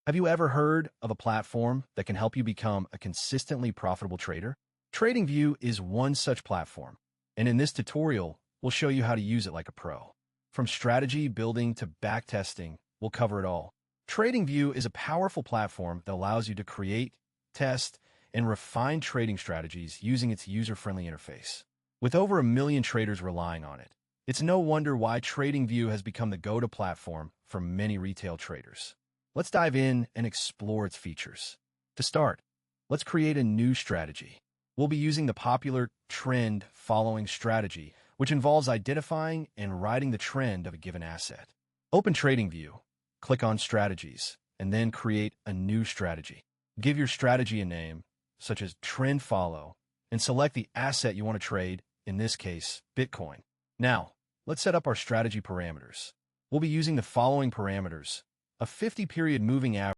Have you ever heard of a platform that can help you become a consistently profitable trader? TradingView is one such platform, and in this tutorial, we'll show you how to use it like a pro. From strategy building to backtesting, we'll cover it all. TradingView is a powerful platform that allows you to create, test, and refine trading strategies using its user-friendly interface. With over 1 million traders relying on it, it's no wonder why TradingView has become the go-to platform for many retail traders. Let's dive in and explore its features. To start, let's create a new strategy. We'll be using the popular trend following strategy, which involves identifying and riding the trend of a given asset. Open TradingView, click on Strategies, and then create a new strategy. Give your strategy a name, such as Trend Follow, and select the asset you want to trade, in this case, Bitcoin. Now, let's set up our strategy parameters. We'll be using the following parameters: a 50-period moving average